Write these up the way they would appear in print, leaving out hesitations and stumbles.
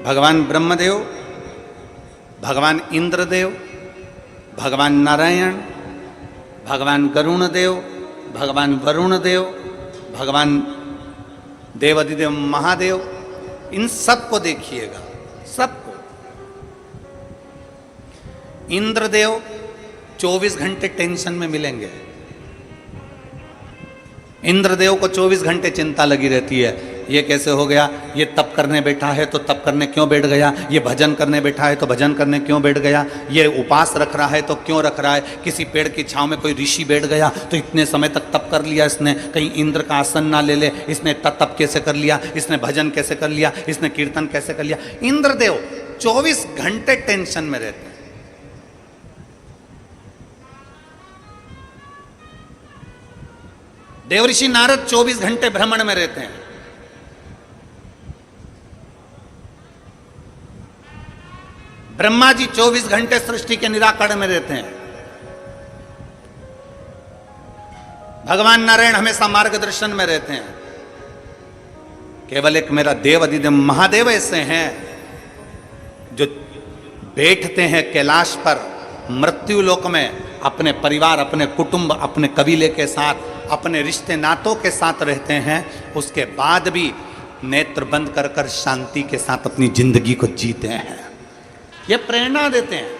भगवान ब्रह्मदेव, भगवान इंद्रदेव, भगवान नारायण, भगवान गरुण देव, भगवान वरुण देव, भगवान देवाधिदेव महादेव, इन सबको देखिएगा, सबको। इंद्रदेव 24 घंटे टेंशन में मिलेंगे। इंद्रदेव को 24 घंटे चिंता लगी रहती है, ये कैसे हो गया, ये तप करने बैठा है तो तप करने क्यों बैठ गया, ये भजन करने बैठा है तो भजन करने क्यों बैठ गया, ये उपास रख रहा है तो क्यों रख रहा है, किसी पेड़ की छांव में कोई ऋषि बैठ गया तो इतने समय तक तप कर लिया इसने, कहीं इंद्र का आसन ना ले ले, इसने तप कैसे कर लिया, इसने भजन कैसे कर लिया, इसने कीर्तन कैसे कर लिया। इंद्रदेव 24 घंटे टेंशन में रहते हैं। देवऋषि नारद 24 घंटे भ्रमण में रहते हैं। ब्रह्मा जी 24 घंटे सृष्टि के निराकरण में रहते हैं। भगवान नारायण हमेशा मार्गदर्शन में रहते हैं। केवल एक मेरा देव अधिदेव महादेव ऐसे हैं जो बैठते हैं कैलाश पर, मृत्यु लोक में अपने परिवार, अपने कुटुंब, अपने कबीले के साथ, अपने रिश्ते नातों के साथ रहते हैं। उसके बाद भी नेत्र बंद कर कर शांति के साथ अपनी जिंदगी को जीते हैं। ये प्रेरणा देते हैं।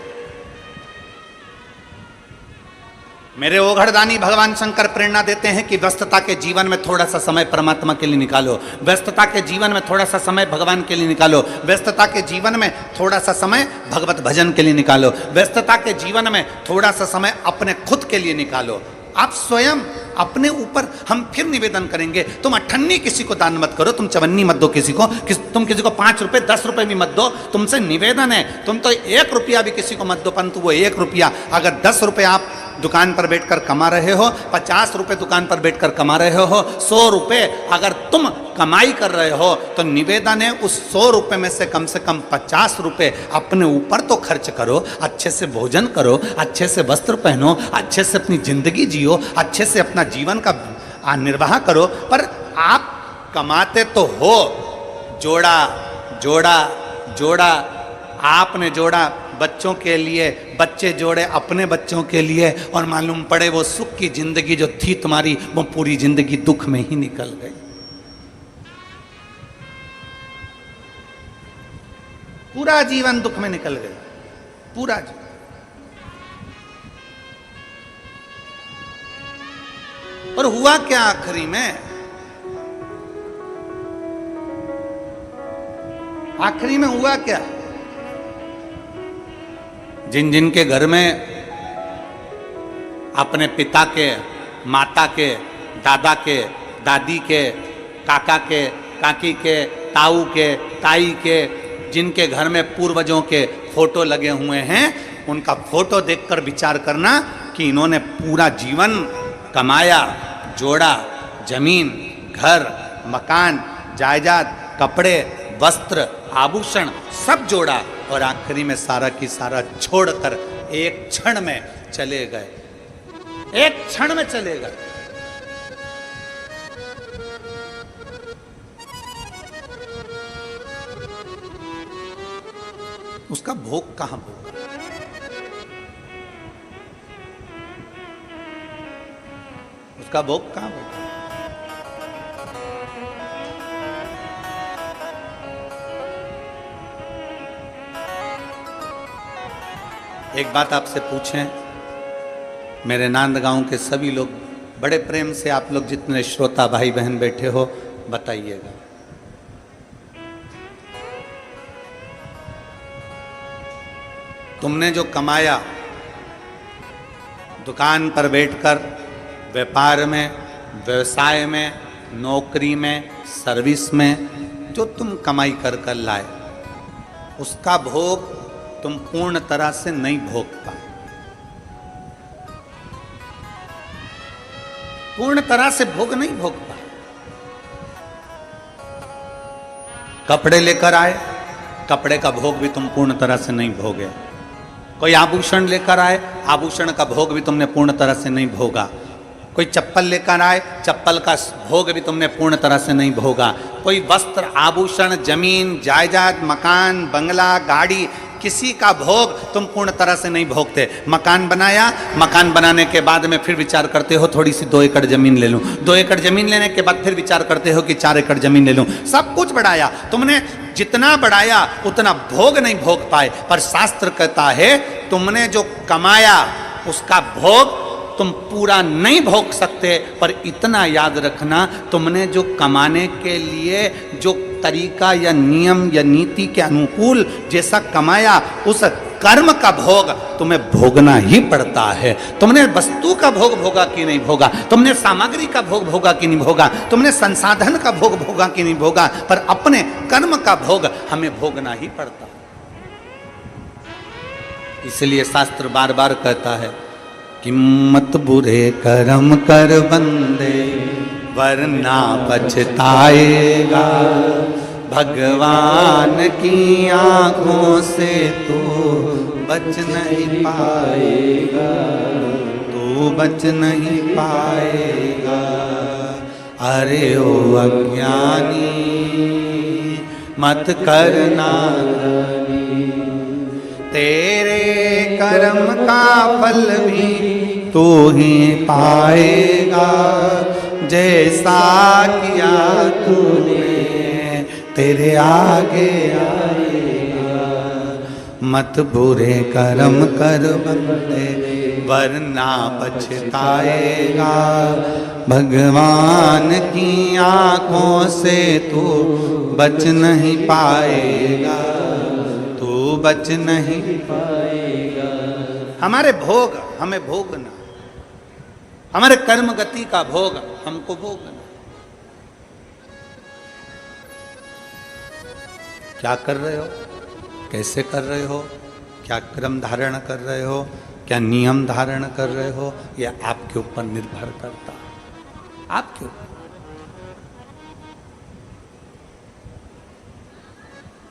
मेरे ओघड़दानी भगवान शंकर प्रेरणा देते हैं कि व्यस्तता के जीवन में थोड़ा सा समय परमात्मा के लिए निकालो, व्यस्तता के जीवन में थोड़ा सा समय भगवान के लिए निकालो, व्यस्तता के जीवन में थोड़ा सा समय भगवत भजन के लिए निकालो, व्यस्तता के जीवन में थोड़ा सा समय अपने खुद के लिए निकालो। आप स्वयं अपने ऊपर हम फिर निवेदन करेंगे, तुम अठन्नी किसी को दान मत करो, तुम चवन्नी मत दो किसी को, तुम किसी को 5 रुपए 10 रुपए भी मत दो, तुमसे निवेदन है। तुम तो 1 रुपया भी किसी को मत दो, परंतु वो 1 रुपया अगर 10 रुपए आप दुकान पर बैठकर कमा रहे हो, 50 रुपए दुकान पर बैठकर कमा रहे हो, 100 रुपए अगर तुम कमाई कर रहे हो, तो निवेदन है उस 100 रुपए में से कम 50 रुपए अपने ऊपर तो खर्च करो, अच्छे से भोजन करो, अच्छे से वस्त्र पहनो, अच्छे से अपनी जिंदगी जियो, अच्छे से अपना जीवन का निर्वाह करो। पर आप कमाते तो हो, जोड़ा जोड़ा जोड़ा, आपने जोड़ा बच्चों के लिए, बच्चे जोड़े अपने बच्चों के लिए, और मालूम पड़े वो सुख की जिंदगी जो थी तुम्हारी, वो पूरी जिंदगी दुख में ही निकल गई। पूरा जीवन दुख में निकल गया, पूरा जीवन। और हुआ क्या आखिरी में? आखिरी में हुआ क्या? जिन जिन के घर में अपने पिता के, माता के, दादा के, दादी के, काका के, काकी के, ताऊ के, ताई के, जिनके घर में पूर्वजों के फोटो लगे हुए हैं, उनका फोटो देखकर विचार करना कि इन्होंने पूरा जीवन कमाया, जोड़ा, जमीन, घर, मकान, जायदाद, कपड़े, वस्त्र, आभूषण सब जोड़ा, और आखिरी में सारा की सारा छोड़कर एक क्षण में चले गए, एक क्षण में चले गए। उसका भोग कहां भोग? उसका भोग कहां भोग? एक बात आपसे पूछें, मेरे नांदगांव के सभी लोग बड़े प्रेम से, आप लोग जितने श्रोता भाई बहन बैठे हो, बताइएगा, तुमने जो कमाया दुकान पर बैठकर, व्यापार में, व्यवसाय में, नौकरी में, सर्विस में, जो तुम कमाई कर कर लाए, उसका भोग तुम पूर्ण तरह से नहीं भोग पाए, पूर्ण तरह से भोग नहीं भोग पाए। कपड़े लेकर आए, कपड़े का भोग भी तुम पूर्ण तरह से नहीं भोगे। कोई आभूषण लेकर आए, आभूषण का भोग भी तुमने पूर्ण तरह से नहीं भोगा। कोई चप्पल लेकर आए, चप्पल का भोग भी तुमने पूर्ण तरह से नहीं भोगा। कोई वस्त्र, आभूषण, जमीन, जायदाद, मकान, बंगला, गाड़ी, किसी का भोग तुम पूर्ण तरह से नहीं भोगते। मकान बनाया, मकान बनाने के बाद में फिर विचार करते हो थोड़ी सी 2 एकड़ जमीन ले लूं, 2 एकड़ जमीन लेने के बाद फिर विचार करते हो कि 4 एकड़ जमीन ले लूं। सब कुछ बढ़ाया तुमने, जितना बढ़ाया उतना भोग नहीं भोग पाए। पर शास्त्र कहता है तुमने जो कमाया उसका भोग तुम पूरा नहीं भोग सकते। पर इतना याद रखना, तुमने जो कमाने के लिए जो तरीका या नियम या नीति के अनुकूल जैसा कमाया, उस कर्म का भोग तुम्हें भोगना ही पड़ता है। तुमने वस्तु का भोग भोगा कि नहीं भोगा, तुमने सामग्री का भोग भोगा कि नहीं भोगा, तुमने संसाधन का भोग भोगा कि नहीं भोगा, पर अपने कर्म का भोग हमें भोगना ही पड़ता है। इसलिए शास्त्र बार बार कहता है कि मत बुरे कर्म कर बंदे वरना पछताएगा, भगवान की आंखों से तू बच नहीं पाएगा, तू बच नहीं पाएगा। अरे ओ अज्ञानी मत करना, तेरे कर्म का फल भी तू ही पाएगा, जैसा किया तूने तेरे आगे आएगा। मत बुरे कर्म कर बंदे वरना पछताएगा, भगवान की आंखों से तू बच नहीं पाएगा, तू बच नहीं पाएगा। हमारे भोग हमें भोगना, हमारे कर्म गति का भोग हमको भोगना। क्या कर रहे हो, कैसे कर रहे हो, क्या क्रम धारण कर रहे हो, क्या नियम धारण कर रहे हो, यह आपके ऊपर निर्भर करता है, आपके ऊपर।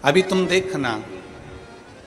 अभी तुम देखना